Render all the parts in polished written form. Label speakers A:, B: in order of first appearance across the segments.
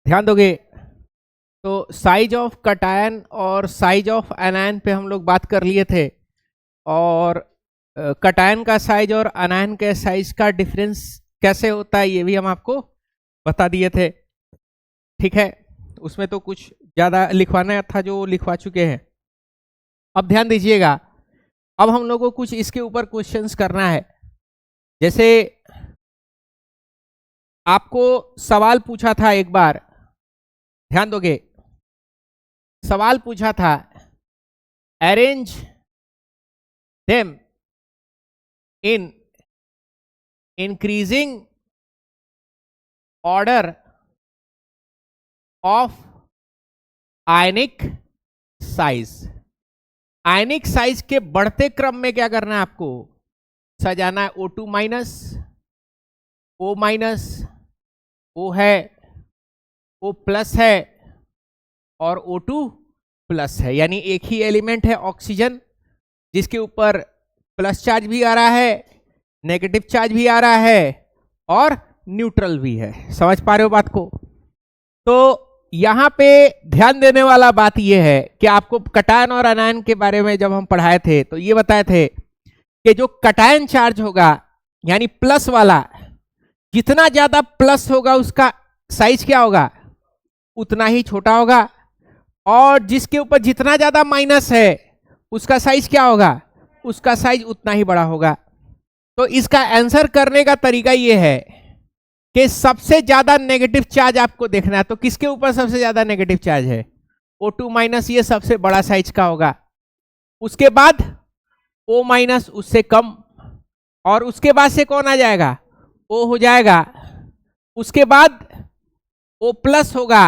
A: ध्यान दोगे तो साइज ऑफ कटायन और साइज ऑफ एनायन पे हम लोग बात कर लिए थे, और कटायन का साइज और एनायन के साइज का डिफरेंस कैसे होता है ये भी हम आपको बता दिए थे। ठीक है, उसमें तो कुछ ज़्यादा लिखवाना था जो लिखवा चुके हैं। अब ध्यान दीजिएगा, अब हम लोगों को कुछ इसके ऊपर क्वेश्चंस करना है। जैसे आपको सवाल पूछा था एक बार, ध्यान दोगे, सवाल पूछा था arrange them in increasing order of ionic size. Ionic size के बढ़ते क्रम में क्या करना है आपको, सजाना है। O2 minus, O minus, O है, O प्लस है और O2 प्लस है, यानी एक ही एलिमेंट है ऑक्सीजन जिसके ऊपर प्लस चार्ज भी आ रहा है, नेगेटिव चार्ज भी आ रहा है और न्यूट्रल भी है। समझ पा रहे हो बात को? तो यहां पे ध्यान देने वाला बात यह है कि आपको कटायन और अनायन के बारे में जब हम पढ़ाए थे तो ये बताए थे कि जो कटायन चार्ज होगा यानी प्लस वाला, जितना ज्यादा प्लस होगा उसका साइज क्या होगा, उतना ही छोटा होगा, और जिसके ऊपर जितना ज्यादा माइनस है उसका साइज क्या होगा, उसका साइज उतना ही बड़ा होगा। तो इसका आंसर करने का तरीका यह है कि सबसे ज्यादा नेगेटिव चार्ज आपको देखना है। तो किसके ऊपर सबसे ज्यादा नेगेटिव चार्ज है, O2 माइनस, ये सबसे बड़ा साइज का होगा। उसके बाद O माइनस उससे कम, और उसके बाद से कौन आ जाएगा, O हो जाएगा। उसके बाद O प्लस होगा,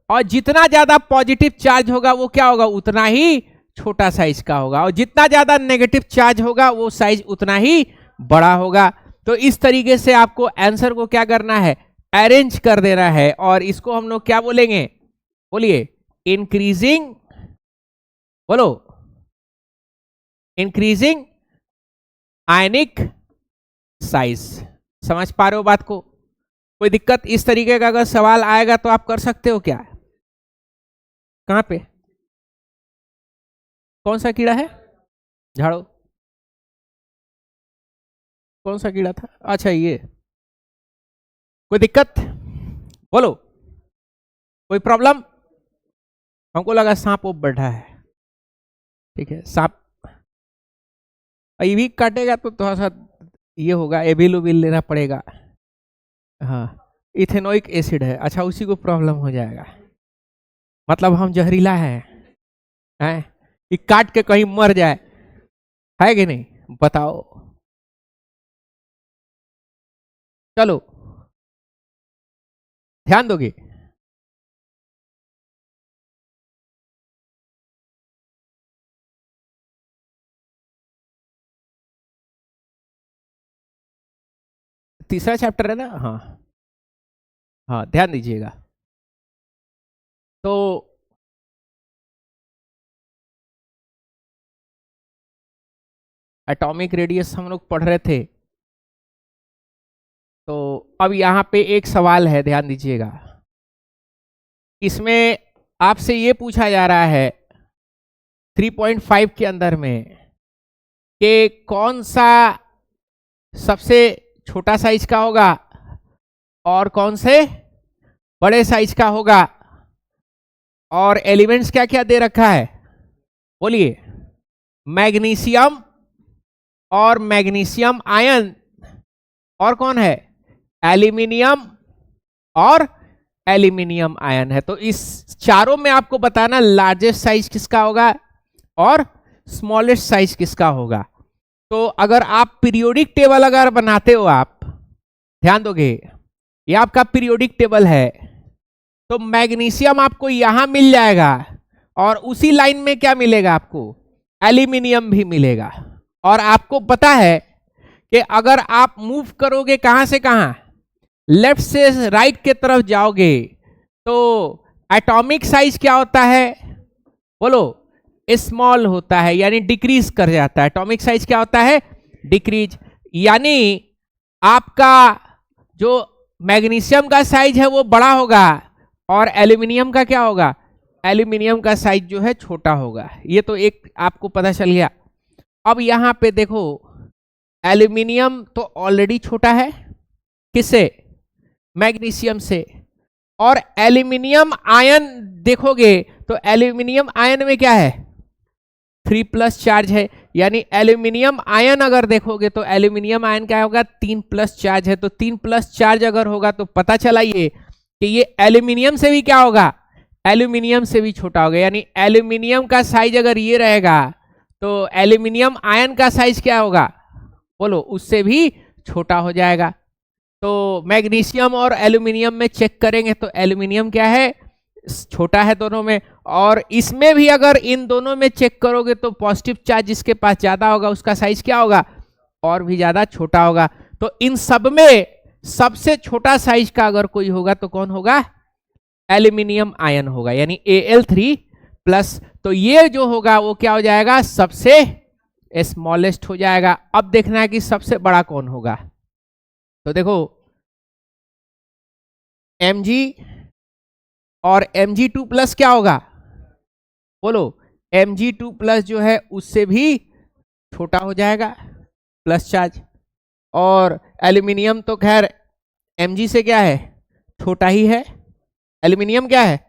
A: और जितना ज्यादा पॉजिटिव चार्ज होगा वो क्या होगा, उतना ही छोटा साइज का होगा, और जितना ज्यादा नेगेटिव चार्ज होगा वो साइज उतना ही बड़ा होगा। तो इस तरीके से आपको आंसर को क्या करना है, अरेंज कर देना है, और इसको हम लोग क्या बोलेंगे, बोलिए, इंक्रीजिंग, बोलो, इंक्रीजिंग आयनिक साइज। समझ पा रहे हो बात को? कोई दिक्कत? इस तरीके का अगर सवाल आएगा तो आप कर सकते हो क्या? कहां पे, कौन सा कीड़ा है, झाड़ो, कौन सा कीड़ा था, अच्छा ये। कोई दिक्कत, बोलो, कोई प्रॉब्लम? हमको लगा सांप वो बैठा है। ठीक है, सांप ये भी काटेगा तो थोड़ा सा ये होगा, एबिलोबिल लेना पड़ेगा। हाँ, इथेनोइक एसिड है, अच्छा उसी को प्रॉब्लम हो जाएगा, मतलब हम जहरीला हैं कि काट के कहीं मर जाए, है कि नहीं, बताओ। चलो ध्यान दोगे, तीसरा चैप्टर है ना, हाँ हाँ, ध्यान दीजिएगा। तो एटॉमिक रेडियस हम लोग पढ़ रहे थे, तो अब यहां पे एक सवाल है, ध्यान दीजिएगा। इसमें आपसे ये पूछा जा रहा है 3.5 के अंदर में कि कौन सा सबसे छोटा साइज का होगा और कौन से बड़े साइज का होगा, और एलिमेंट्स क्या क्या दे रखा है, बोलिए, मैग्नीशियम और मैग्नीशियम आयन, और कौन है, एल्यूमिनियम और एल्यूमिनियम आयन है। तो इस चारों में आपको बताना लार्जेस्ट साइज किसका होगा और स्मॉलेस्ट साइज किसका होगा। तो अगर आप पीरियोडिक टेबल अगर बनाते हो, आप ध्यान दोगे, ये आपका पीरियोडिक टेबल है, तो मैग्नीशियम आपको यहां मिल जाएगा, और उसी लाइन में क्या मिलेगा आपको, एल्यूमिनियम भी मिलेगा। और आपको पता है कि अगर आप मूव करोगे कहां से कहां, लेफ्ट से राइट के तरफ जाओगे, तो एटॉमिक साइज क्या होता है, बोलो, स्मॉल होता है, यानी डिक्रीज कर जाता है। एटॉमिक साइज क्या होता है, डिक्रीज, यानी आपका जो मैग्नीशियम का साइज है वो बड़ा होगा और एल्यूमिनियम का क्या होगा, एल्यूमिनियम का साइज जो है छोटा होगा। ये तो एक आपको पता चल गया। अब यहां पे देखो, एल्यूमिनियम तो ऑलरेडी छोटा है, किससे, मैग्नीशियम से। और एल्यूमिनियम आयन देखोगे तो एल्यूमिनियम आयन में क्या है, 3+ चार्ज है। यानी एल्यूमिनियम आयन अगर देखोगे तो एल्यूमिनियम आयन क्या होगा, 3+ चार्ज है। तो 3+ चार्ज अगर होगा तो पता चला ये कि ये एल्यूमिनियम से भी क्या होगा, एल्यूमिनियम से भी छोटा होगा। यानी एल्यूमिनियम का साइज अगर ये रहेगा तो एल्यूमिनियम आयन का साइज क्या होगा, बोलो, उससे भी छोटा हो जाएगा। तो मैग्नीशियम और एल्यूमिनियम में चेक करेंगे तो एल्यूमिनियम क्या है, छोटा है दोनों में। और इसमें भी अगर इन दोनों में चेक करोगे तो पॉजिटिव चार्ज जिसके पास ज्यादा होगा उसका साइज क्या होगा, और भी ज्यादा छोटा होगा। तो इन सब में सबसे छोटा साइज का अगर कोई होगा तो कौन होगा, एल्यूमिनियम आयन होगा, यानी Al3+। तो ये जो होगा वो क्या हो जाएगा, सबसे स्मॉलेस्ट हो जाएगा। अब देखना है कि सबसे बड़ा कौन होगा। तो देखो Mg और Mg2+ क्या होगा, बोलो, Mg2+ जो है उससे भी छोटा हो जाएगा, प्लस चार्ज। और एल्यूमिनियम तो खैर Mg से क्या है, छोटा ही है। एल्यूमिनियम क्या है,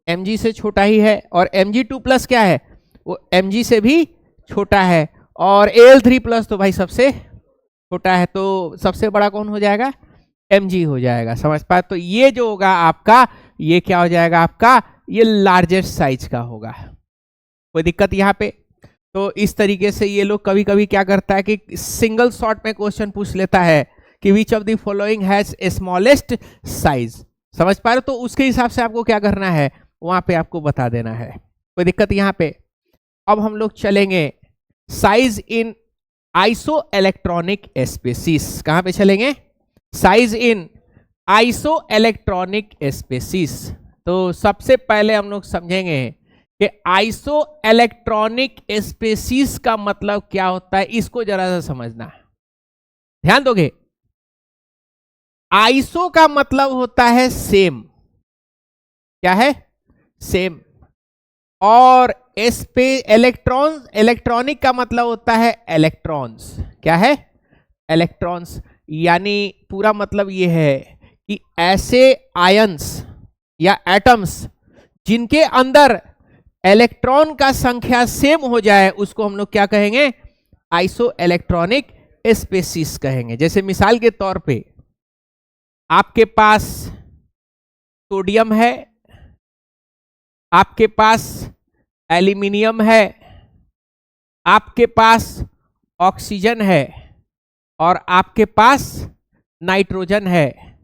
A: Mg से छोटा ही है। और Mg2+ क्या है, वो Mg से भी छोटा है। और Al3+ तो भाई सबसे छोटा है। तो सबसे बड़ा कौन हो जाएगा, Mg हो जाएगा। समझ पाए। तो ये जो होगा आपका, ये क्या हो जाएगा आपका, ये लार्जेस्ट साइज का होगा। कोई दिक्कत यहाँ पे। तो इस तरीके से ये लोग कभी कभी क्या करता है कि सिंगल शॉट में क्वेश्चन पूछ लेता है कि which of the following has smallest size. समझ पा रहे हो। तो उसके हिसाब से आपको क्या करना है, वहां पे आपको बता देना है। कोई दिक्कत यहाँ पे। अब हम लोग चलेंगे size in iso electronic species. कहां पे चलेंगे, size in iso electronic species. तो सबसे पहले हम लोग समझेंगे कि आइसो इलेक्ट्रॉनिक स्पेसीज का मतलब क्या होता है, इसको जरा सा समझना, ध्यान दोगे। आइसो का मतलब होता है सेम, क्या है, सेम। और इलेक्ट्रॉनिक का मतलब होता है इलेक्ट्रॉन्स, क्या है, इलेक्ट्रॉन्स। यानी पूरा मतलब ये है कि ऐसे आयंस या एटम्स जिनके अंदर इलेक्ट्रॉन का संख्या सेम हो जाए उसको हम लोग क्या कहेंगे, आइसो इलेक्ट्रॉनिक स्पेसीज कहेंगे। जैसे मिसाल के तौर पे आपके पास सोडियम है, आपके पास एल्यूमिनियम है, आपके पास ऑक्सीजन है, और आपके पास नाइट्रोजन है,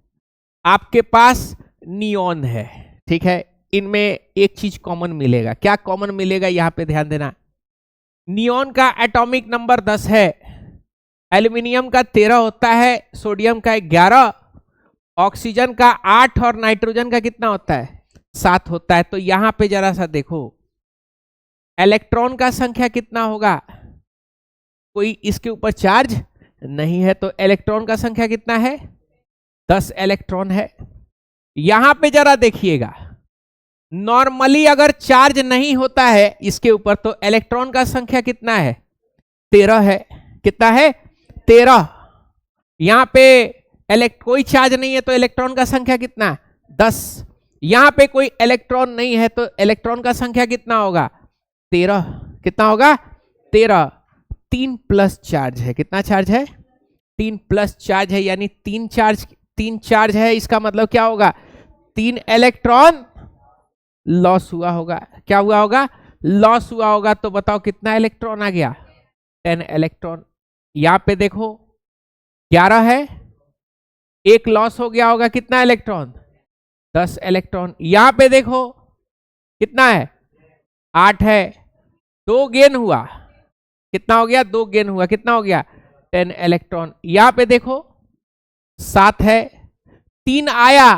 A: आपके पास नियॉन है। ठीक है, इनमें एक चीज कॉमन मिलेगा। क्या कॉमन मिलेगा, यहां पे ध्यान देना। नियॉन का एटॉमिक नंबर 10 है, एल्यूमिनियम का 13 होता है, सोडियम का 11, ऑक्सीजन का 8 और नाइट्रोजन का कितना होता है, 7 होता है। तो यहां पे जरा सा देखो इलेक्ट्रॉन का संख्या कितना होगा, कोई इसके ऊपर चार्ज नहीं है, तो इलेक्ट्रॉन का संख्या कितना है, 10 इलेक्ट्रॉन है। यहां पे जरा देखिएगा, नॉर्मली अगर चार्ज नहीं होता है इसके ऊपर तो इलेक्ट्रॉन का संख्या कितना है, 13 है। कितना है, 13। यहां पे कोई चार्ज नहीं है तो इलेक्ट्रॉन का संख्या कितना, 10। यहां पे कोई इलेक्ट्रॉन नहीं है तो इलेक्ट्रॉन का संख्या कितना होगा, 13। कितना होगा, 13। 3+ चार्ज है। कितना चार्ज है, 3+ चार्ज है। यानी 3 चार्ज है, इसका मतलब क्या होगा, 3 इलेक्ट्रॉन लॉस हुआ होगा। क्या हुआ होगा, लॉस हुआ होगा। तो बताओ कितना इलेक्ट्रॉन आ गया, 10 इलेक्ट्रॉन। यहां पे देखो 11 है, एक लॉस हो गया होगा, कितना इलेक्ट्रॉन, 10 इलेक्ट्रॉन। यहां पे देखो कितना है, 8 है, 2 गेन हुआ, कितना हो गया, 2 गेन हुआ, कितना हो गया, 10 इलेक्ट्रॉन। यहां पे देखो 7 है, 3 आया,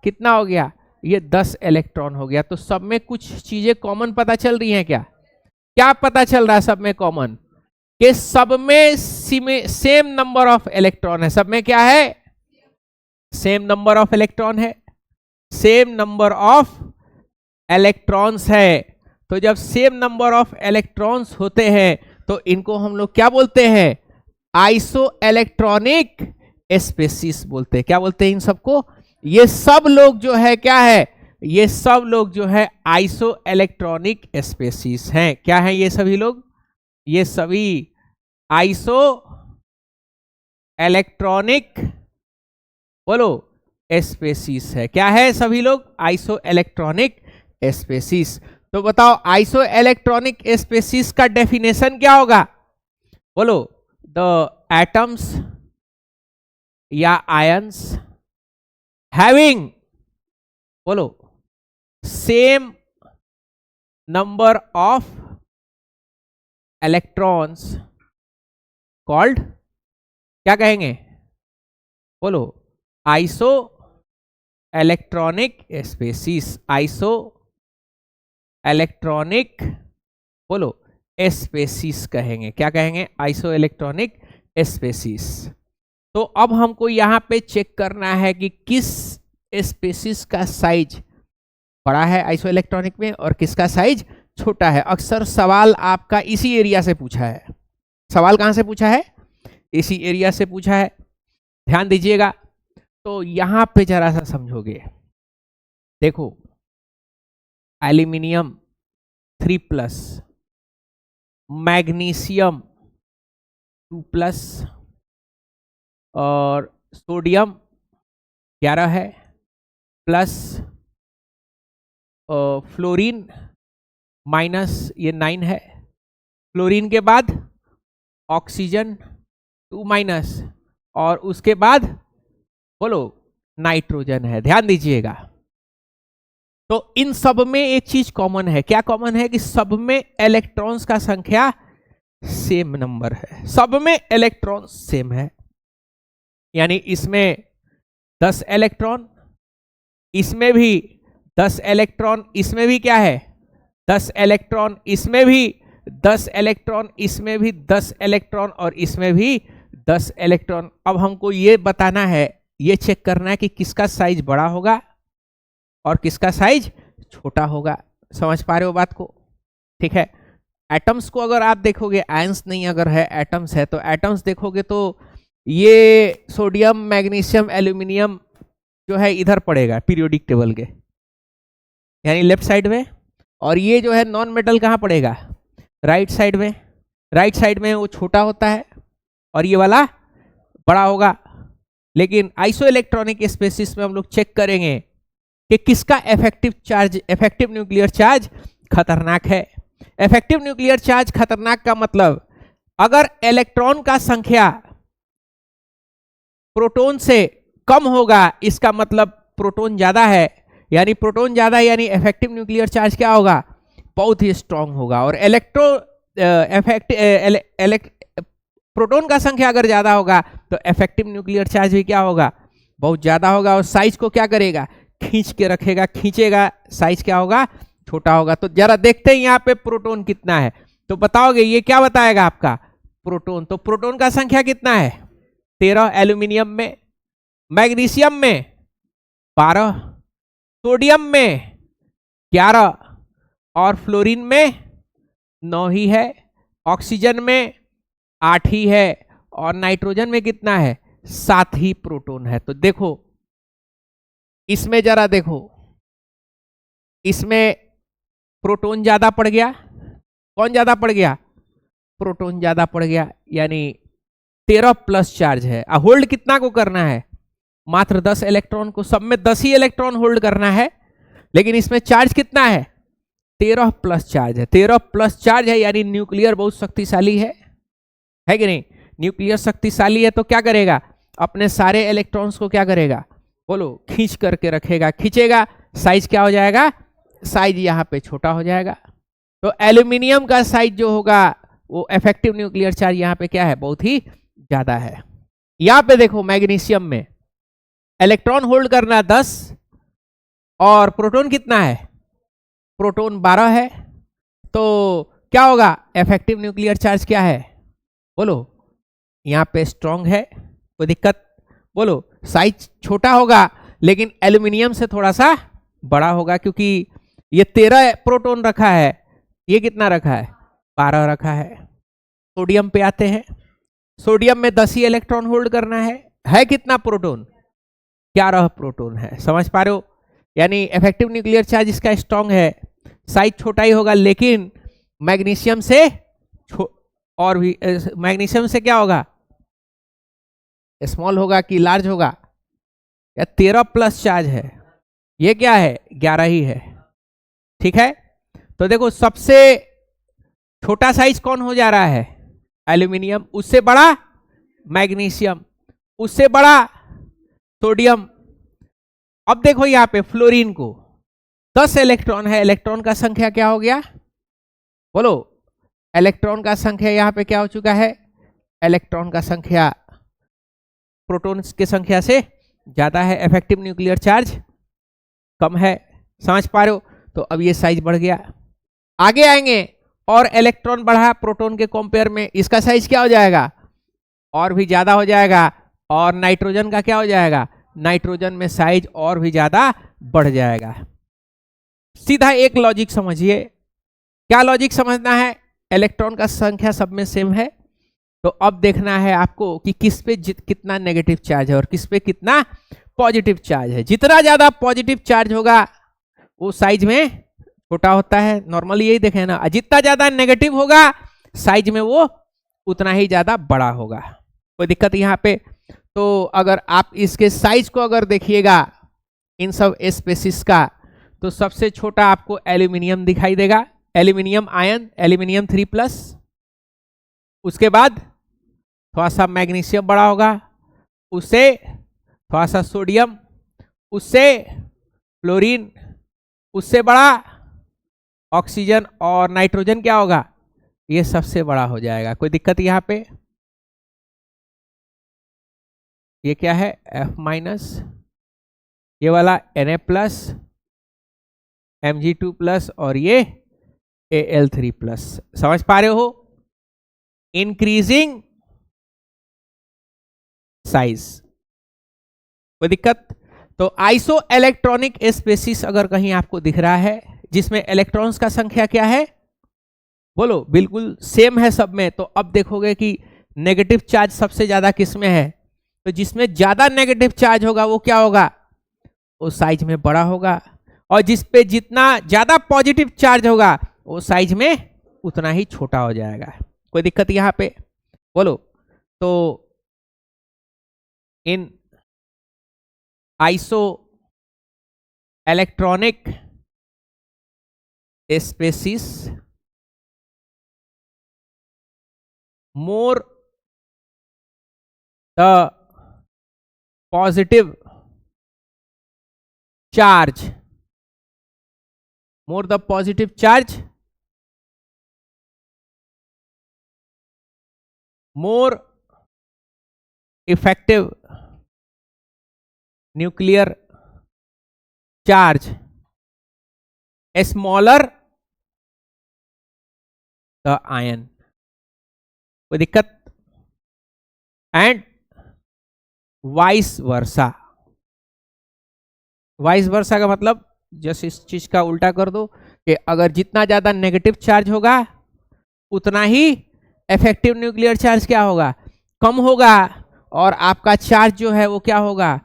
A: कितना हो गया, ये 10 इलेक्ट्रॉन हो गया। तो सब में कुछ चीजें कॉमन पता चल रही हैं क्या, क्या पता चल रहा है सब में कॉमन, कि सब में सेम नंबर ऑफ इलेक्ट्रॉन है। सब में क्या है, सेम नंबर ऑफ इलेक्ट्रॉन है। सेम नंबर ऑफ इलेक्ट्रॉन्स है। तो जब सेम नंबर ऑफ इलेक्ट्रॉन्स होते हैं तो इनको हम लोग क्या बोलते हैं? आइसो इलेक्ट्रॉनिक स्पेसीज बोलते हैं। क्या बोलते हैं इन सबको? ये सब लोग जो है क्या है? ये सब लोग जो है आइसो इलेक्ट्रॉनिक स्पेसीज हैं। क्या हैं ये सभी लोग? ये सभी आइसो इलेक्ट्रॉनिक, बोलो, स्पेसीज है। क्या है सभी लोग? Iso electronic species. तो बताओ आइसो इलेक्ट्रॉनिक स्पेसीज का डेफिनेशन क्या होगा? बोलो, द एटम्स या आयंस हैविंग, बोलो, same number of electrons called, क्या कहेंगे? बोलो, iso electronic species. Iso electronic, बोलो, स्पेसीज कहेंगे। क्या कहेंगे? Iso electronic species. तो अब हमको यहां पे चेक करना है कि किस स्पेसीज का साइज बड़ा है आइसो इलेक्ट्रॉनिक में और किसका साइज छोटा है। अक्सर सवाल आपका इसी एरिया से पूछा है। सवाल कहां से पूछा है? इसी एरिया से पूछा है। ध्यान दीजिएगा। तो यहां पे जरा सा समझोगे। देखो, एल्यूमिनियम 3+, मैग्नीशियम 2+, और सोडियम 11 है, प्लस फ्लोरीन माइनस ये 9 है। फ्लोरीन के बाद ऑक्सीजन 2-, और उसके बाद बोलो नाइट्रोजन है। ध्यान दीजिएगा। तो इन सब में एक चीज कॉमन है। क्या कॉमन है? कि सब में इलेक्ट्रॉन्स का संख्या सेम नंबर है। सब में इलेक्ट्रॉन सेम है। यानी इसमें 10 इलेक्ट्रॉन, इसमें भी 10 इलेक्ट्रॉन, इसमें भी क्या है? 10 इलेक्ट्रॉन, इसमें भी 10 इलेक्ट्रॉन, इसमें भी 10 इलेक्ट्रॉन, और इसमें भी 10 इलेक्ट्रॉन। अब हमको ये बताना है, ये चेक करना है कि किसका साइज बड़ा होगा और किसका साइज छोटा होगा। समझ पा रहे हो बात को? ठीक है। एटम्स को अगर आप देखोगे, आयंस नहीं अगर है, एटम्स है, तो एटम्स देखोगे तो ये सोडियम, मैग्नीशियम, एल्यूमिनियम जो है इधर पड़ेगा पीरियोडिक टेबल के, यानी लेफ्ट साइड में। और ये जो है नॉन मेटल कहाँ पड़ेगा? राइट साइड में। राइट साइड में वो छोटा होता है और ये वाला बड़ा होगा। लेकिन आइसो इलेक्ट्रॉनिक स्पेसिस में हम लोग चेक करेंगे कि किसका effective charge, effective nuclear charge खतरनाक है। इफेक्टिव न्यूक्लियर चार्ज खतरनाक का मतलब, अगर इलेक्ट्रॉन का संख्या प्रोटॉन से कम होगा, इसका मतलब प्रोटॉन ज्यादा है, यानी प्रोटॉन ज्यादा है, यानी इफेक्टिव न्यूक्लियर चार्ज क्या होगा? बहुत ही स्ट्रांग होगा। और प्रोटॉन का संख्या अगर ज्यादा होगा तो इफेक्टिव न्यूक्लियर चार्ज भी क्या होगा? बहुत ज्यादा होगा। और साइज को क्या करेगा? खींच के रखेगा, खींचेगा, साइज क्या होगा? छोटा होगा। तो जरा देखते हैं यहाँ पे प्रोटॉन कितना है, तो बताओगे, ये क्या बताएगा आपका? प्रोटॉन। तो प्रोटॉन का संख्या कितना है? 13 एल्यूमिनियम में, मैग्नीशियम में 12, सोडियम में 11, और फ्लोरीन में 9 ही है, ऑक्सीजन में 8 ही है, और नाइट्रोजन में कितना है? 7 ही प्रोटॉन है। तो देखो इसमें जरा देखो, इसमें प्रोटॉन ज्यादा पड़ गया। कौन ज्यादा पड़ गया? प्रोटॉन ज्यादा पड़ गया, यानी 13+ चार्ज है। होल्ड कितना को करना है? मात्र 10 इलेक्ट्रॉन को। सब में 10 ही इलेक्ट्रॉन होल्ड करना है, लेकिन इसमें चार्ज कितना है? 13+ चार्ज है। 13+ चार्ज है, यानी न्यूक्लियर बहुत शक्तिशाली है कि नहीं? न्यूक्लियर शक्तिशाली है तो क्या करेगा? अपने सारे इलेक्ट्रॉन्स को क्या करेगा? बोलो, खींच करके रखेगा, खींचेगा, साइज क्या हो जाएगा? साइज यहाँ पे छोटा हो जाएगा। तो एल्यूमिनियम का साइज जो होगा वो इफेक्टिव न्यूक्लियर चार्ज यहाँ पे क्या है? बहुत ही ज्यादा है। यहाँ पे देखो, मैग्नीशियम में इलेक्ट्रॉन होल्ड करना 10 और प्रोटॉन कितना है? प्रोटॉन 12 है। तो क्या होगा? इफेक्टिव न्यूक्लियर चार्ज क्या है? बोलो, यहाँ पे स्ट्रांग है, कोई दिक्कत? बोलो, साइज छोटा होगा, लेकिन एल्यूमिनियम से थोड़ा सा बड़ा होगा, क्योंकि ये 13 प्रोटॉन रखा है, ये कितना रखा है, 12 रखा है। सोडियम पे आते हैं। सोडियम में 10 ही इलेक्ट्रॉन होल्ड करना है कितना प्रोटॉन, 11 प्रोटॉन है। समझ पा रहे हो, यानी इफेक्टिव न्यूक्लियर चार्ज इसका स्ट्रांग है, साइज छोटा ही होगा, लेकिन मैग्नीशियम से और भी मैग्नीशियम से क्या होगा, स्मॉल होगा कि लार्ज होगा, या 13 प्लस चार्ज है, ये क्या है 11 ही है। ठीक है, तो देखो सबसे छोटा साइज कौन हो जा रहा है, एल्यूमिनियम, उससे बड़ा मैग्नीशियम, उससे बड़ा सोडियम। अब देखो यहां पे फ्लोरीन को 10 इलेक्ट्रॉन है, इलेक्ट्रॉन का संख्या क्या हो गया, बोलो, इलेक्ट्रॉन का संख्या यहां पे क्या हो चुका है, इलेक्ट्रॉन का संख्या प्रोटॉन्स की संख्या से ज्यादा है, इफेक्टिव न्यूक्लियर चार्ज कम है। समझ पा रहे हो, तो अब ये साइज बढ़ गया। आगे आएंगे, और इलेक्ट्रॉन बढ़ा प्रोटॉन के कंपेयर में, इसका साइज क्या हो जाएगा, और भी ज्यादा हो जाएगा। और नाइट्रोजन का क्या हो जाएगा, नाइट्रोजन में साइज और भी ज्यादा बढ़ जाएगा। सीधा एक लॉजिक समझिए, क्या लॉजिक समझना है, इलेक्ट्रॉन का संख्या सब में सेम है, तो अब देखना है आपको कि किस पे कितना नेगेटिव चार्ज है और किस पे कितना पॉजिटिव चार्ज है। जितना ज्यादा पॉजिटिव चार्ज होगा वो साइज में छोटा होता है, नॉर्मली यही देखे ना, जितना ज्यादा नेगेटिव होगा साइज में वो उतना ही ज्यादा बड़ा होगा। कोई दिक्कत यहाँ पे, तो अगर आप इसके साइज को अगर देखिएगा इन सब स्पेसिस का, तो सबसे छोटा आपको एल्यूमिनियम दिखाई देगा, एल्यूमिनियम आयन, एल्यूमिनियम 3+, उसके बाद थोड़ा सा मैग्नीशियम बड़ा होगा, उससे थोड़ा सा सोडियम, उससे फ्लोरीन, उससे बड़ा ऑक्सीजन, और नाइट्रोजन क्या होगा, ये सबसे बड़ा हो जाएगा। कोई दिक्कत यहाँ पे, ये क्या है F-, ये वाला Na+, Mg2+, और ये Al3+। समझ पा रहे हो, इंक्रीजिंग साइज। कोई दिक्कत, तो आइसो इलेक्ट्रॉनिक स्पेसिस अगर कहीं आपको दिख रहा है जिसमें इलेक्ट्रॉन्स का संख्या क्या है, बोलो, बिल्कुल सेम है सब में, तो अब देखोगे कि नेगेटिव चार्ज सबसे ज्यादा किस में है, तो जिसमें ज्यादा नेगेटिव चार्ज होगा वो क्या होगा, वो साइज में बड़ा होगा, और जिस पे जितना ज्यादा पॉजिटिव चार्ज होगा वो साइज में उतना ही छोटा हो जाएगा। कोई दिक्कत यहाँ पे, बोलो, तो इन isoelectronic species more the positive charge, more the positive charge, more effective nuclear charge, smaller the ion। कोई दिक्कत, and vice versa. Vice versa का मतलब जैसे इस चीज का उल्टा कर दो कि अगर जितना ज्यादा नेगेटिव चार्ज होगा उतना ही इफेक्टिव न्यूक्लियर चार्ज क्या होगा, कम होगा, और आपका चार्ज जो है वो क्या होगा,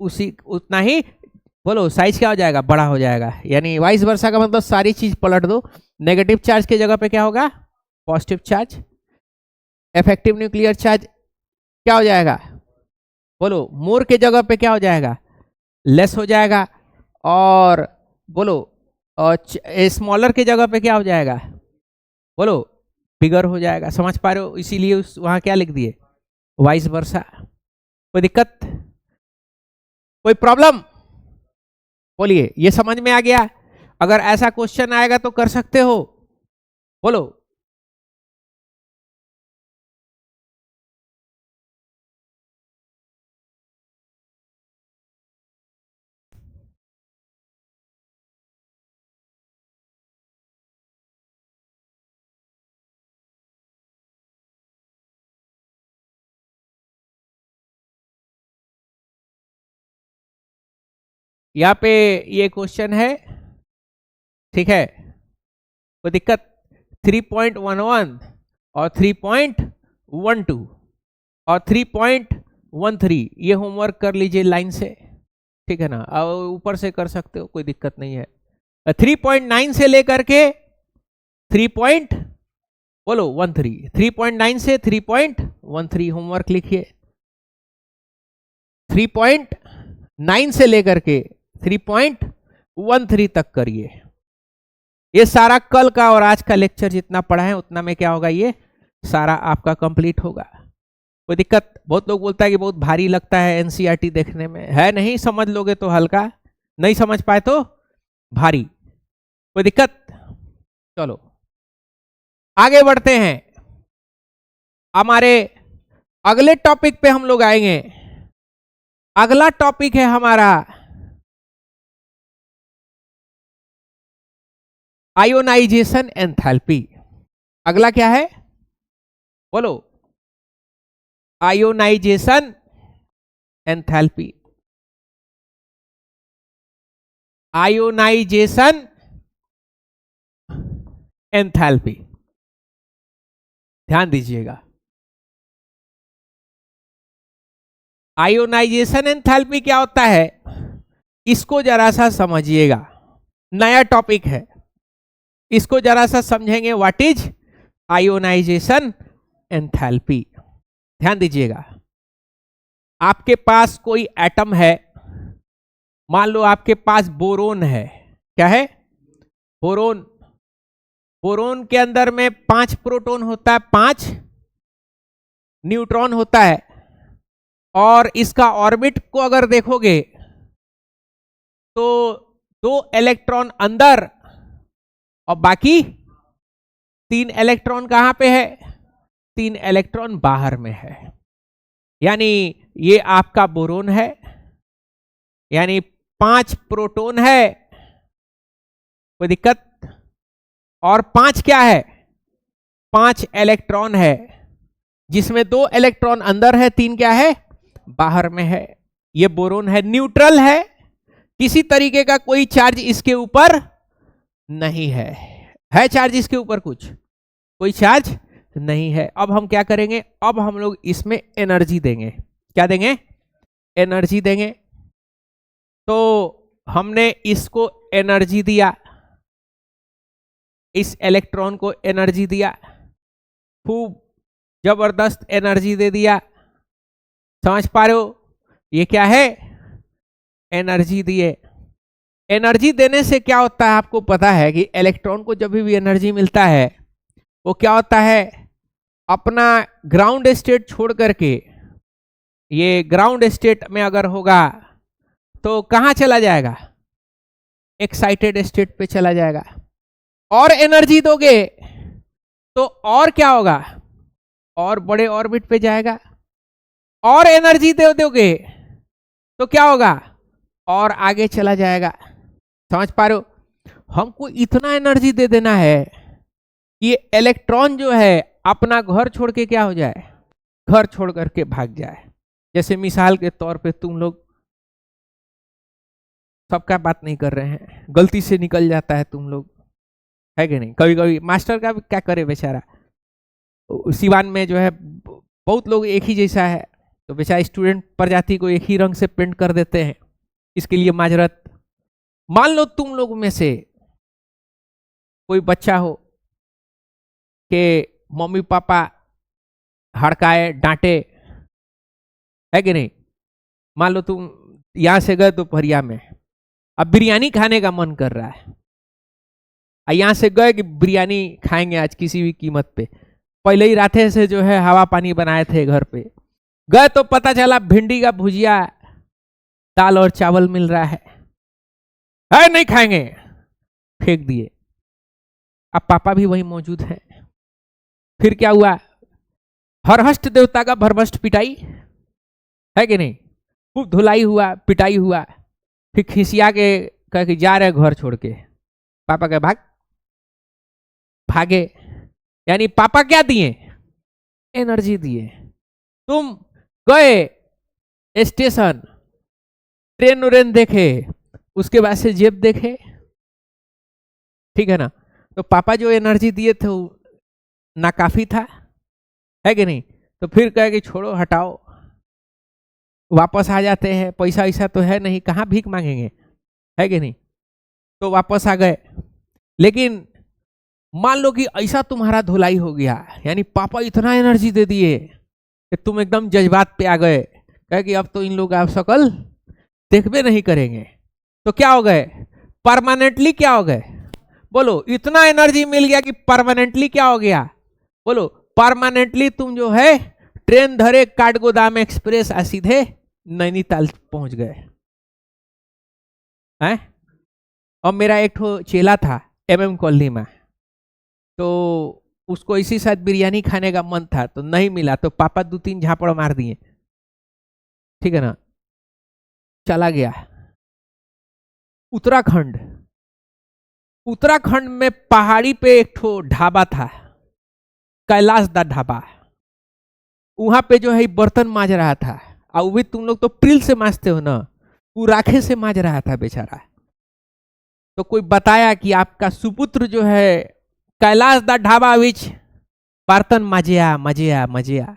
A: उसी उतना ही, बोलो, साइज क्या हो जाएगा, बड़ा हो जाएगा। यानी वाइस वर्सा का मतलब सारी चीज पलट दो, नेगेटिव चार्ज की जगह पे क्या होगा, positive charge, effective nuclear charge क्या हो जाएगा, बोलो, मोर के जगह पे क्या हो जाएगा, लेस हो जाएगा, और बोलो, और स्मॉलर के जगह पे क्या हो जाएगा, बोलो, बिगर हो जाएगा। समझ पा रहे हो, इसीलिए उस वहां क्या लिख दिए, वाइस वर्सा। कोई दिक्कत, कोई प्रॉब्लम, बोलिए, ये समझ में आ गया। अगर ऐसा क्वेश्चन आएगा तो कर सकते हो, बोलो। यहां पे ये क्वेश्चन है, ठीक है, कोई दिक्कत? 3.11 और 3.12 और 3.13 ये होमवर्क कर लीजिए लाइन से, ठीक है ना, और ऊपर से कर सकते हो, कोई दिक्कत नहीं है। 3.9 से लेकर के 3. बोलो 13, 3.9 से 3.13 होमवर्क लिखिए। 3.9 से लेकर के 3.13 तक करिए। ये सारा कल का और आज का लेक्चर जितना पढ़ा है उतना में क्या होगा, ये सारा आपका कंप्लीट होगा। कोई दिक्कत? बहुत लोग बोलता है कि बहुत भारी लगता है एनसीईआरटी देखने में, है नहीं, समझ लोगे तो हल्का, नहीं समझ पाए तो भारी। कोई दिक्कत? चलो आगे बढ़ते हैं, हमारे अगले टॉपिक पे हम लोग आएंगे। अगला टॉपिक है हमारा आयोनाइजेशन एंथैल्पी। अगला क्या है बोलो? Ionisation enthalpy. आयोनाइजेशन एंथैल्पी, ध्यान दीजिएगा। आयोनाइजेशन एंथैल्पी क्या होता है, इसको जरा सा समझिएगा, नया टॉपिक है, इसको जरा सा समझेंगे। What is ionisation enthalpy? ध्यान दीजिएगा, आपके पास कोई एटम है, मान लो आपके पास बोरोन है, क्या है? बोरोन। बोरोन के अंदर में 5 प्रोटॉन होता है, 5 न्यूट्रॉन होता है, और इसका ऑर्बिट को अगर देखोगे तो 2 इलेक्ट्रॉन अंदर और बाकी 3 इलेक्ट्रॉन कहां पे है? 3 इलेक्ट्रॉन बाहर में है। यानी ये आपका बोरोन है, यानी 5 प्रोटॉन है, कोई दिक्कत? और 5 क्या है? 5 इलेक्ट्रॉन है, जिसमें 2 इलेक्ट्रॉन अंदर है, 3 क्या है? बाहर में है। ये बोरोन है, न्यूट्रल है, किसी तरीके का कोई चार्ज इसके ऊपर नहीं है चार्ज इसके ऊपर? कुछ कोई चार्ज नहीं है। अब हम क्या करेंगे? अब हम लोग इसमें एनर्जी देंगे। क्या देंगे? एनर्जी देंगे। तो हमने इसको एनर्जी दिया, इस इलेक्ट्रॉन को एनर्जी दिया, खूब जबरदस्त एनर्जी दे दिया, समझ पा रहे हो? ये क्या है? एनर्जी दिए। एनर्जी देने से क्या होता है आपको पता है कि इलेक्ट्रॉन को जब भी एनर्जी मिलता है वो क्या होता है, अपना ग्राउंड स्टेट छोड़ करके, ये ग्राउंड स्टेट में अगर होगा तो कहां चला जाएगा? एक्साइटेड स्टेट पे चला जाएगा। और एनर्जी दोगे तो और क्या होगा? और बड़े ऑर्बिट पे जाएगा। और एनर्जी दे दोगे तो क्या होगा? और आगे चला जाएगा। समझ पा रहे हो? हमको इतना एनर्जी दे देना है ये इलेक्ट्रॉन जो है अपना घर छोड़ के क्या हो जाए? घर छोड़ करके भाग जाए। जैसे मिसाल के तौर पे तुम लोग, सबका बात नहीं कर रहे हैं, गलती से निकल जाता है तुम लोग, है कि नहीं? कभी कभी मास्टर का भी क्या करे बेचारा, सिवान में जो है बहुत लोग एक ही जैसा है, तो बेचारा स्टूडेंट प्रजाति को एक ही रंग से पेंट कर देते हैं, इसके लिए माजरत। मान लो तुम लोग में से कोई बच्चा हो कि मम्मी पापा हड़काए, डांटे, है कि नहीं? मान लो तुम यहां से गए दोपहरिया में, अब बिरयानी खाने का मन कर रहा है, यहां से गए कि बिरयानी खाएंगे आज किसी भी कीमत पे, पहले ही रात से जो है हवा पानी बनाए थे घर पे, गए तो पता चला भिंडी का भुजिया, दाल और चावल मिल रहा है नहीं खाएंगे, फेंक दिए। अब पापा भी वही मौजूद हैं, फिर क्या हुआ? हरहष्ट देवता का भरभष्ट पिटाई, है कि नहीं? खूब धुलाई हुआ, पिटाई हुआ, फिर खिसिया के कह के जा रहे घर छोड़ के, पापा के भागे। यानी पापा क्या दिए? एनर्जी दिए। तुम गए स्टेशन, ट्रेन देखे, उसके बाद से जेब देखे, ठीक है ना। तो पापा जो एनर्जी दिए थे वो ना काफी था, है कि नहीं। तो फिर कहे कि छोड़ो हटाओ, वापस आ जाते हैं, पैसा ऐसा तो है नहीं, कहाँ भीख मांगेंगे, है कि नहीं। तो वापस आ गए। लेकिन मान लो कि ऐसा तुम्हारा धुलाई हो गया, यानी पापा इतना एनर्जी दे दिए कि तुम एकदम जज्बात पे आ गए, कहे कि अब तो इन लोग आप शकल देखबे नहीं करेंगे। तो क्या हो गए, परमानेंटली क्या हो गए, बोलो। इतना एनर्जी मिल गया कि परमानेंटली क्या हो गया, बोलो। परमानेंटली तुम जो है ट्रेन धरे काठगोदाम एक्सप्रेस आ सीधे नैनीताल पहुंच गए हैं। और मेरा एक ठो चेला था MM कॉलोनी में, तो उसको इसी साथ बिरयानी खाने का मन था, तो नहीं मिला, तो पापा 2-3 झापड़ मार दिए, ठीक है ना। चला गया उत्तराखंड। उत्तराखंड में पहाड़ी पे एक ठो ढाबा था, कैलाश दा ढाबा। वहां पे जो है बर्तन मांज रहा था, और वो भी तुम लोग तो प्रिल से मांजते हो ना, वो राखे से मांज रहा था बेचारा। तो कोई बताया कि आपका सुपुत्र जो है कैलाश दा ढाबा विच बर्तन मजिया मजिया मजिया।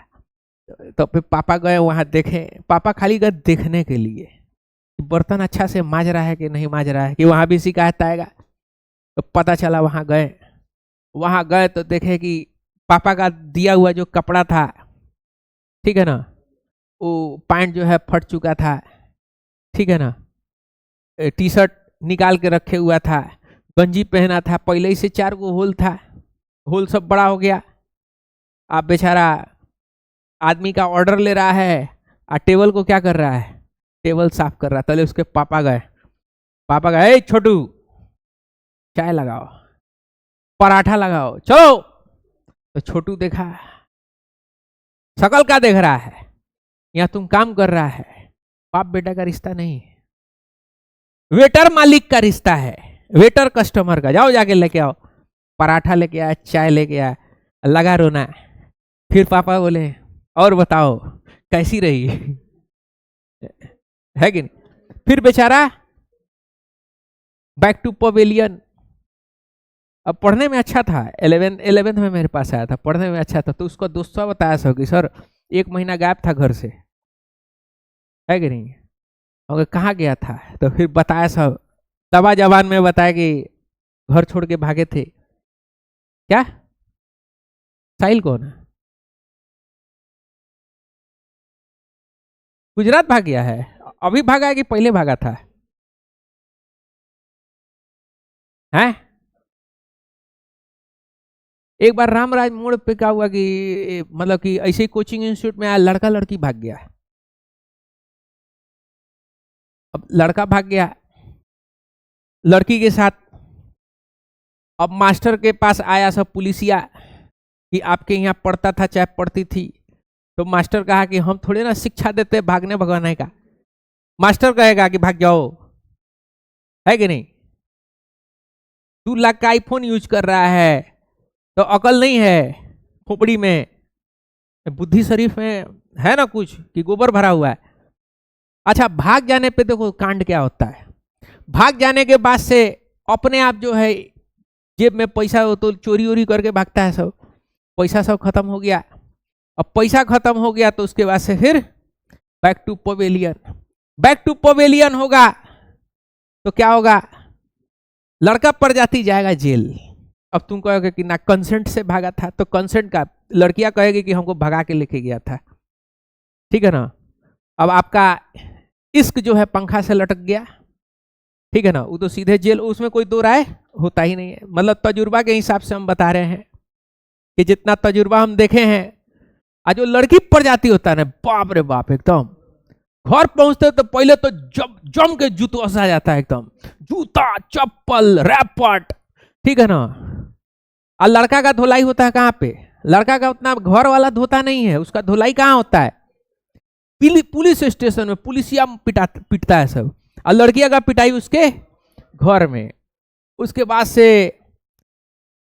A: तो फिर पापा गए वहां देखे, पापा खाली गए देखने के लिए कि बर्तन अच्छा से मांज रहा है कि नहीं मांज रहा है, कि वहां भी शिकायत आएगा। तो पता चला वहां गए तो देखे कि पापा का दिया हुआ जो कपड़ा था, ठीक है ना, वो पैंट जो है फट चुका था, ठीक है ना। टी शर्ट निकाल के रखे हुआ था, गंजी पहना था, पहले ही से 4 गो होल था, होल सब बड़ा हो गया। आप बेचारा आदमी का ऑर्डर ले रहा है और टेबल को क्या कर रहा है, टेबल साफ कर रहा। तले उसके पापा गए, छोटू चाय लगाओ, पराठा लगाओ, चलो। तो छोटू देखा, शकल का देख रहा है, या तुम काम कर रहा है, बाप बेटा का रिश्ता नहीं, वेटर मालिक का रिश्ता है, वेटर कस्टमर का। जाओ जाके लेके आओ, पराठा लेके आया, चाय लेके आया, लगा रोना। फिर पापा बोले और बताओ कैसी रही है कि नहीं। फिर बेचारा बैक टू पवेलियन। अब पढ़ने में अच्छा था, 11th में मेरे पास आया था, पढ़ने में अच्छा था। तो उसका दोस्तों बताया सर कि सर 1 महीना गायब था घर से, है कि नहीं। और कहाँ गया था, तो फिर बताया सब, दबा जबान में बताया कि घर छोड़ के भागे थे। क्या साहिल कौन है, गुजरात भाग गया है, अभी भागा है कि पहले भागा था, हैं। एक बार रामराज मोड़ पे क्या हुआ कि मतलब कि ऐसे ही कोचिंग इंस्टीट्यूट में आया, लड़का लड़की भाग गया। अब लड़का भाग गया लड़की के साथ। अब मास्टर के पास आया सब पुलिसिया कि आपके यहाँ पढ़ता था चाहे पढ़ती थी। तो मास्टर कहा कि हम थोड़े ना शिक्षा देते भागने भगाने का, मास्टर कहेगा कि भाग जाओ, है कि नहीं। 2 लाख का आईफोन यूज कर रहा है, तो अकल नहीं है खोपड़ी में, बुद्धि शरीफ में है ना कुछ कि गोबर भरा हुआ है। अच्छा, भाग जाने पे देखो कांड क्या होता है। भाग जाने के बाद से अपने आप जो है जेब में पैसा हो तो चोरी वोरी करके भागता है, सब पैसा सब खत्म हो गया। अब पैसा खत्म हो गया तो उसके बाद से फिर बैक टू पवेलियन होगा। तो क्या होगा, लड़का प्रजाति जाएगा जेल। अब तुम कहोगे कि ना कंसेंट से भागा था, तो कंसेंट का लड़कियां कहेगी कि हमको भगा के लेके गया था, ठीक है ना। अब आपका इश्क जो है पंखा से लटक गया, ठीक है ना, वो तो सीधे जेल, उसमें कोई दो राय होता ही नहीं है। मतलब तजुर्बा के हिसाब से हम बता रहे हैं कि जितना तजुर्बा हम देखे हैं। आज जो लड़की प्रजाति होता है ना, बाप रे बाप, एकदम घर पहुंचते तो पहले तो जम के जूतों से आ जाता है, एकदम जूता चप्पल रैपट, ठीक है ना। और लड़का का धुलाई होता है कहाँ पे, लड़का का उतना घर वाला धोता नहीं है, उसका धुलाई कहाँ होता है, पुलिस स्टेशन में, पुलिसिया पिटता है सब। और लड़कियां का पिटाई उसके घर में। उसके बाद से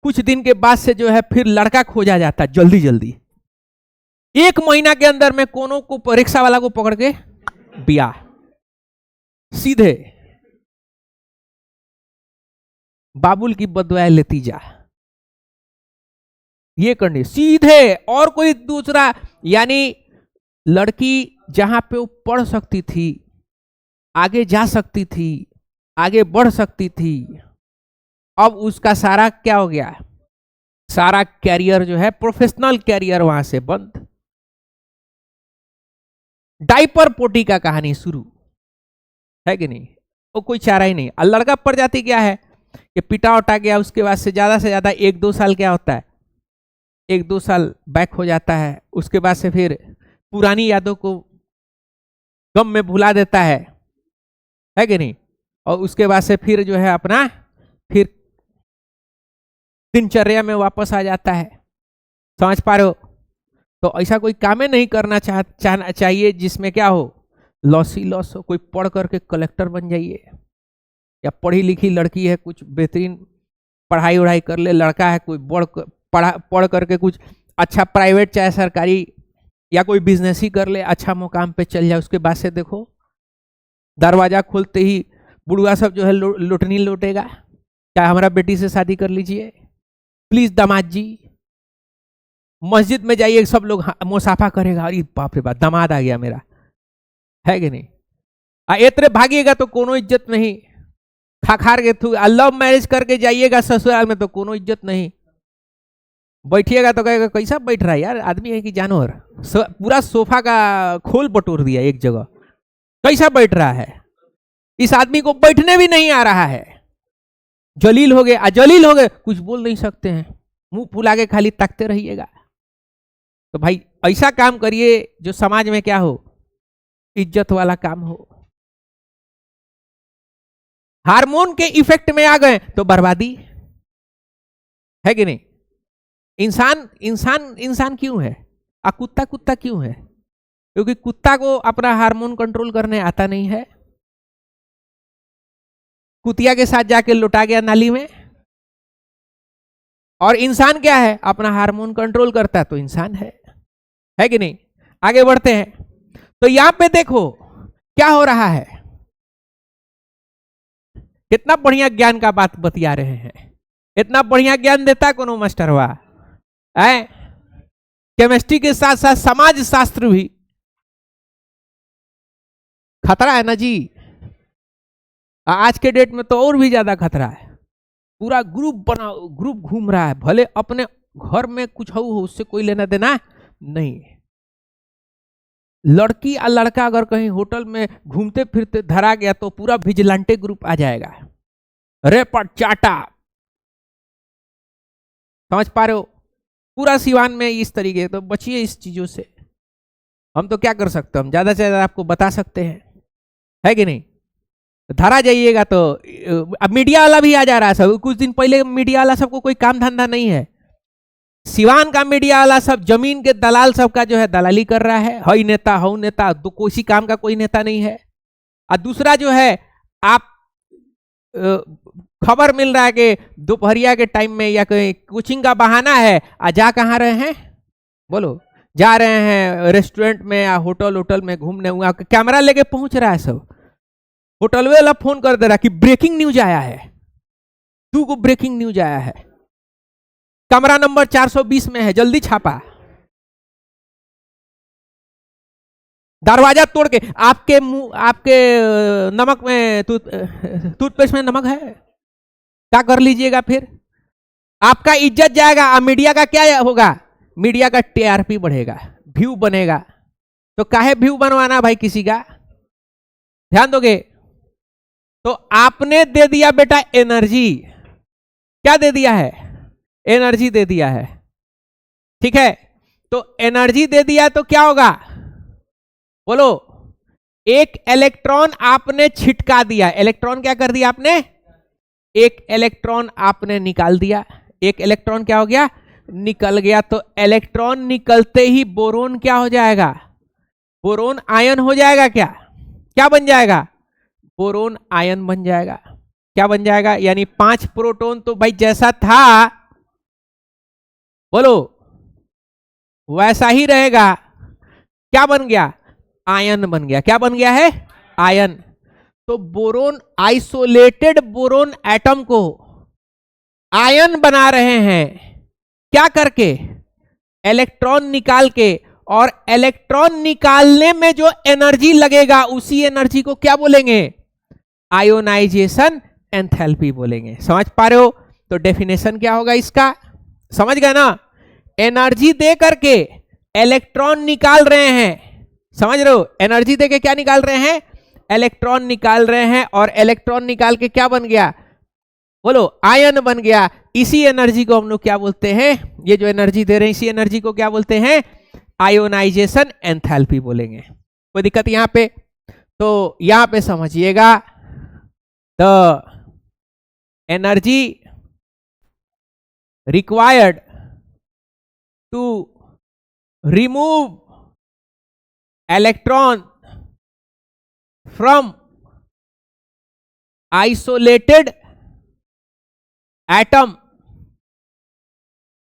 A: कुछ दिन के बाद से जो है फिर लड़का खोजा जाता है जल्दी जल्दी। 1 महीना के अंदर में कोनो को रिक्शा वाला को पकड़ के बिया सीधे बाबुल की बदुआ लेती जा, ये करनी सीधे। और कोई दूसरा, यानी लड़की जहां पे वो पढ़ सकती थी, आगे जा सकती थी, आगे बढ़ सकती थी, अब उसका सारा क्या हो गया, सारा कैरियर जो है, प्रोफेशनल कैरियर वहां से बंद। डाइपर पोटी का कहानी शुरू, है कि नहीं? वो कोई चारा ही नहीं। और लड़का प्रजाति क्या है कि पिटा उटा गया, उसके बाद से ज्यादा 1-2 साल क्या होता है, 1-2 साल बैक हो जाता है, उसके बाद से फिर पुरानी यादों को गम में भुला देता है कि नहीं? और उसके बाद से फिर जो है अपना फिर दिनचर्या में वापस आ जाता है। समझ पा रहे हो? तो ऐसा कोई काम नहीं करना चाहना चाहिए जिसमें क्या हो, लॉस ही लॉस हो। कोई पढ़ करके कलेक्टर बन जाइए, या पढ़ी लिखी लड़की है कुछ बेहतरीन पढ़ाई वढ़ाई कर ले, लड़का है कोई पढ़ करके कुछ अच्छा प्राइवेट चाहे सरकारी या कोई बिजनेस ही कर ले, अच्छा मुकाम पे चल जाए। उसके बाद से देखो दरवाजा खोलते ही बुढ़वा सब जो है लुटनी लूटेगा, क्या हमारा बेटी से शादी कर लीजिए प्लीज दामाद जी। मस्जिद में जाइए सब लोग मुसाफा करेगा, अरे बाप रे बाप दामाद आ गया मेरा, है कि नहीं? इतने भागिएगा तो कोनो इज्जत नहीं, खाखार के थू। लव मैरिज करके जाइएगा ससुराल में तो कोनो इज्जत नहीं, बैठिएगा तो कहेगा कैसा बैठ रहा है यार, आदमी है कि जानवर, पूरा सोफा का खोल बटोर दिया एक जगह, कैसा बैठ रहा है, इस आदमी को बैठने भी नहीं आ रहा है। जलील हो गए, अजलील हो गए, कुछ बोल नहीं सकते हैं, मुंह फुला के खाली ताकते रहिएगा। तो भाई ऐसा काम करिए जो समाज में क्या हो, इज्जत वाला काम हो। हार्मोन के इफेक्ट में आ गए तो बर्बादी, है कि नहीं? इंसान क्यों है, कुत्ता क्यों है? क्योंकि कुत्ता को अपना हार्मोन कंट्रोल करने आता नहीं है, कुतिया के साथ जाके लुटा गया नाली में। और इंसान क्या है, अपना हार्मोन कंट्रोल करता है तो इंसान है कि नहीं? आगे बढ़ते हैं। तो यहां पे देखो क्या हो रहा है, कितना बढ़िया ज्ञान का बात बतिया रहे हैं, इतना बढ़िया ज्ञान देता कोनो मास्टर हुआ है। केमिस्ट्री के साथ साथ समाज शास्त्र भी खतरा है ना जी, आज के डेट में तो और भी ज्यादा खतरा है। पूरा ग्रुप घूम रहा है, भले अपने घर में कुछ हो उससे कोई लेना देना नहीं। लड़की या लड़का अगर कहीं होटल में घूमते फिरते धरा गया तो पूरा विजिलेंटे ग्रुप आ जाएगा, रेपट चाटा। समझ पा रहे हो? पूरा सिवान में इस तरीके। तो बचिए इस चीजों से। हम तो क्या कर सकते हैं, हम ज्यादा से ज्यादा आपको बता सकते हैं, है कि नहीं? धरा जाइएगा तो अब मीडिया वाला भी आ जा रहा है सब। कुछ दिन पहले मीडिया वाला सबको कोई काम धंधा नहीं है, सिवान का मीडिया वाला सब जमीन के दलाल सबका जो है दलाली कर रहा है, हई नेता हऊ नेता, तो किसी काम का कोई नेता नहीं है। और दूसरा जो है, आप खबर मिल रहा है कि दोपहरिया के टाइम में या कोई कोचिंग का बहाना है, जा कहाँ रहे हैं बोलो, जा रहे हैं रेस्टोरेंट में या होटल में घूमने हुआ, कैमरा लेके पहुंच रहा है सब। होटल वाला फोन कर दे रहा कि ब्रेकिंग न्यूज आया है, 2 को ब्रेकिंग न्यूज आया है, कमरा नंबर 420 में है, जल्दी छापा। दरवाजा तोड़ के आपके मुंह, आपके नमक में टूथपेस्ट में नमक है, क्या कर लीजिएगा? फिर आपका इज्जत जाएगा। मीडिया का क्या होगा, मीडिया का टीआरपी बढ़ेगा, व्यू बनेगा। तो काहे व्यू बनवाना भाई किसी का, ध्यान दोगे? तो आपने दे दिया बेटा एनर्जी, क्या दे दिया है? एनर्जी दे दिया है, ठीक है? तो एनर्जी दे दिया तो क्या होगा बोलो? एक इलेक्ट्रॉन आपने छिटका दिया। इलेक्ट्रॉन क्या कर दिया आपने? एक इलेक्ट्रॉन आपने निकाल दिया। एक इलेक्ट्रॉन क्या हो गया? निकल गया। तो इलेक्ट्रॉन निकलते ही बोरोन क्या हो जाएगा? बोरोन आयन हो जाएगा। क्या बन जाएगा? बोरोन आयन बन जाएगा। क्या बन जाएगा? यानी 5 प्रोटॉन तो भाई जैसा था बोलो वैसा ही रहेगा। क्या बन गया? आयन बन गया। क्या बन गया है? आयन। तो बोरोन, आइसोलेटेड बोरोन एटम को आयन बना रहे हैं, क्या करके? इलेक्ट्रॉन निकाल के, और इलेक्ट्रॉन निकालने में जो एनर्जी लगेगा उसी एनर्जी को क्या बोलेंगे? आयोनाइजेशन एंथैल्पी बोलेंगे। समझ पा रहे हो? तो डेफिनेशन क्या होगा इसका, समझ गए ना? एनर्जी दे करके इलेक्ट्रॉन निकाल रहे हैं, समझ रहे हो? एनर्जी दे के क्या निकाल रहे हैं? इलेक्ट्रॉन निकाल रहे हैं, और इलेक्ट्रॉन निकाल के क्या बन गया? बोलो, आयन बन गया। इसी एनर्जी को हम लोग क्या बोलते हैं? ये जो एनर्जी दे रहे हैं इसी एनर्जी को क्या बोलते हैं? आयोनाइजेशन एंथैल्पी बोलेंगे। कोई दिक्कत यहां पे? तो यहां पे समझिएगा, the energy required to remove electron from isolated atom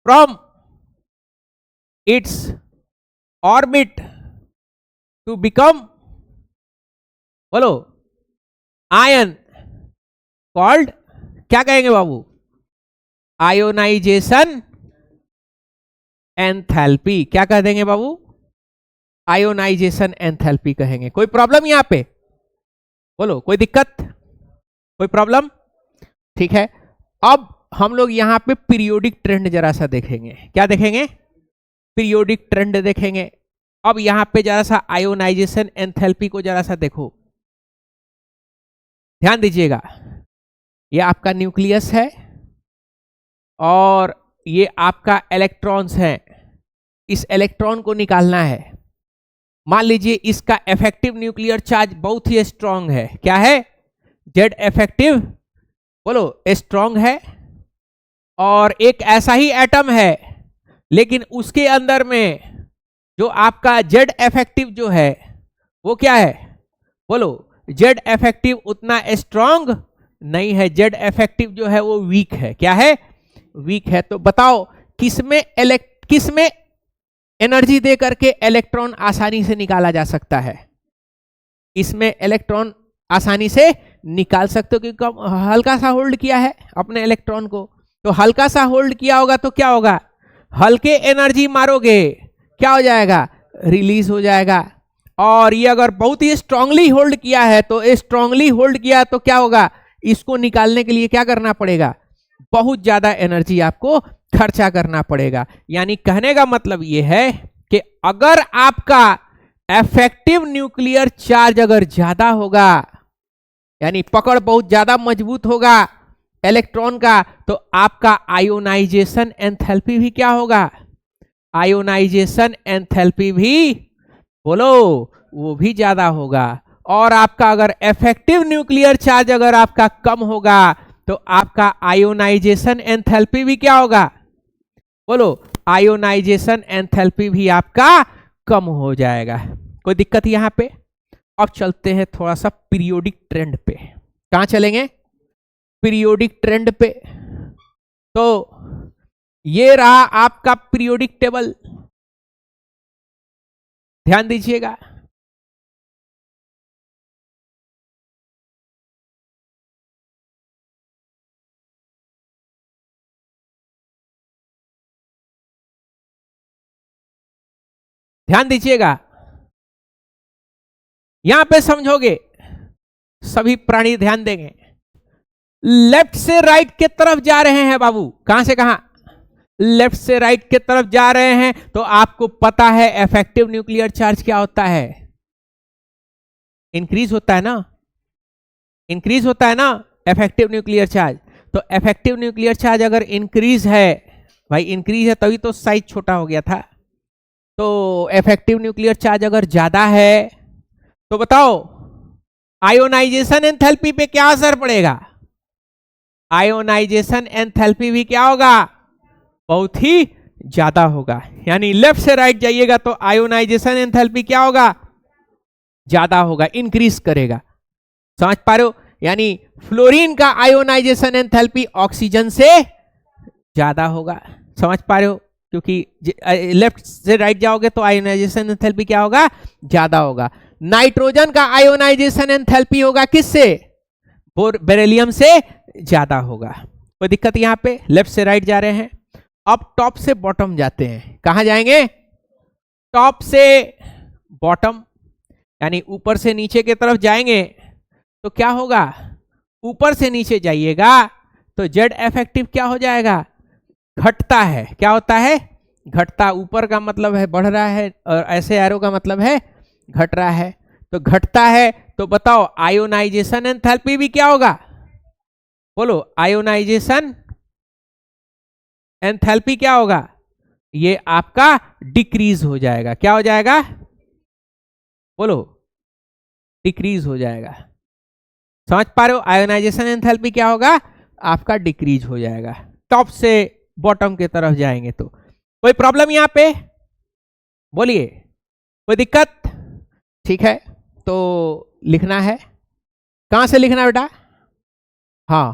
A: from its orbit to become, बोलो, आयन कॉल्ड, क्या कहेंगे बाबू? Ionisation enthalpy. क्या कह देंगे बाबू? आयोनाइजेशन एंथैल्पी कहेंगे। कोई प्रॉब्लम यहां पे? बोलो, कोई दिक्कत, कोई प्रॉब्लम? ठीक है, अब हम लोग यहां पे पीरियोडिक ट्रेंड जरा सा देखेंगे। क्या देखेंगे? पीरियोडिक ट्रेंड देखेंगे। अब यहां पे जरा सा आयोनाइजेशन एंथैल्पी को जरा सा देखो, ध्यान दीजिएगा। ये आपका न्यूक्लियस है और ये आपका इलेक्ट्रॉन्स है। इस इलेक्ट्रॉन को निकालना है। मान लीजिए इसका इफेक्टिव न्यूक्लियर चार्ज बहुत ही स्ट्रांग है। क्या है? जेड इफेक्टिव, बोलो, स्ट्रांग है। और एक ऐसा ही एटम है, लेकिन उसके अंदर में जो आपका जेड इफेक्टिव जो है वो क्या है? बोलो, जेड इफेक्टिव उतना स्ट्रांग नहीं है। जेड इफेक्टिव जो है वो वीक है। क्या है? वीक है। तो बताओ किसमें एनर्जी दे करके इलेक्ट्रॉन आसानी से निकाला जा सकता है? इसमें इलेक्ट्रॉन आसानी से निकाल सकते हो क्योंकि हल्का सा होल्ड किया है अपने इलेक्ट्रॉन को। तो हल्का सा होल्ड किया होगा तो क्या होगा? हल्के एनर्जी मारोगे, क्या हो जाएगा? रिलीज हो जाएगा। और ये अगर बहुत ही स्ट्रांगली होल्ड किया है तो स्ट्रांगली होल्ड किया तो क्या होगा? इसको निकालने के लिए क्या करना पड़ेगा? बहुत ज्यादा एनर्जी आपको खर्चा करना पड़ेगा। यानी कहने का मतलब ये है कि अगर आपका इफेक्टिव न्यूक्लियर चार्ज अगर ज्यादा होगा, यानी पकड़ बहुत ज्यादा मजबूत होगा इलेक्ट्रॉन का, तो आपका आयोनाइजेशन एंथैल्पी भी क्या होगा? आयोनाइजेशन एंथैल्पी भी, बोलो, वो भी ज्यादा होगा। और आपका अगर इफेक्टिव न्यूक्लियर चार्ज अगर आपका कम होगा तो आपका आयोनाइजेशन एंथैल्पी भी क्या होगा? बोलो, आयोनाइजेशन एंथैल्पी भी आपका कम हो जाएगा। कोई दिक्कत यहां पे? अब चलते हैं थोड़ा सा पीरियोडिक ट्रेंड पे। कहां चलेंगे? पीरियोडिक ट्रेंड पे। तो ये रहा आपका पीरियोडिक टेबल, ध्यान दीजिएगा। ध्यान दीजिएगा, यहां पे समझोगे, सभी प्राणी ध्यान देंगे। लेफ्ट से राइट के तरफ जा रहे हैं बाबू। कहां से कहां? लेफ्ट से राइट के तरफ जा रहे हैं। तो आपको पता है इफेक्टिव न्यूक्लियर चार्ज क्या होता है? इंक्रीज होता है ना? इंक्रीज होता है ना इफेक्टिव न्यूक्लियर चार्ज। तो इफेक्टिव न्यूक्लियर चार्ज अगर इंक्रीज है, भाई इंक्रीज है तभी तो साइज छोटा हो गया था। तो इफेक्टिव न्यूक्लियर चार्ज अगर ज्यादा है तो बताओ आयोनाइजेशन एंथैल्पी पे क्या असर पड़ेगा? आयोनाइजेशन एंथैल्पी भी क्या होगा? बहुत ही ज्यादा होगा। यानी लेफ्ट से राइट जाइएगा तो आयोनाइजेशन एंथैल्पी क्या होगा? ज्यादा होगा, इंक्रीज करेगा। समझ पा रहे हो? यानी फ्लोरीन का आयोनाइजेशन एंथैल्पी ऑक्सीजन से ज्यादा होगा। समझ पा रहे हो? क्योंकि लेफ्ट से राइट जाओगे तो आयोनाइजेशन एंथैल्पी क्या होगा? ज्यादा होगा। नाइट्रोजन का आयोनाइजेशन एंथैल्पी होगा किससे? बेरिलियम से ज्यादा होगा। कोई दिक्कत यहां पे? लेफ्ट से राइट जा रहे हैं, अब टॉप से बॉटम जाते हैं। कहां जाएंगे? टॉप से बॉटम, यानी ऊपर से नीचे की तरफ जाएंगे तो क्या होगा? ऊपर से नीचे जाइएगा तो जेड इफेक्टिव क्या हो जाएगा? घटता है। क्या होता है? घटता। ऊपर का मतलब है बढ़ रहा है और ऐसे एरो का मतलब है घट रहा है। तो घटता है तो बताओ आयोनाइजेशन एंथैल्पी भी क्या होगा? बोलो, आयोनाइजेशन एंथैल्पी क्या होगा? ये आपका डिक्रीज हो जाएगा। क्या हो जाएगा? बोलो, डिक्रीज हो जाएगा। समझ पा रहे हो? आयोनाइजेशन एंथैल्पी क्या होगा? आपका डिक्रीज हो जाएगा। टॉप से बॉटम की तरफ जाएंगे तो कोई प्रॉब्लम यहां पे? बोलिए, कोई दिक्कत? ठीक है, तो लिखना है। कहां से लिखना बेटा? हाँ,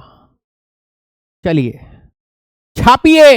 A: चलिए छापिए।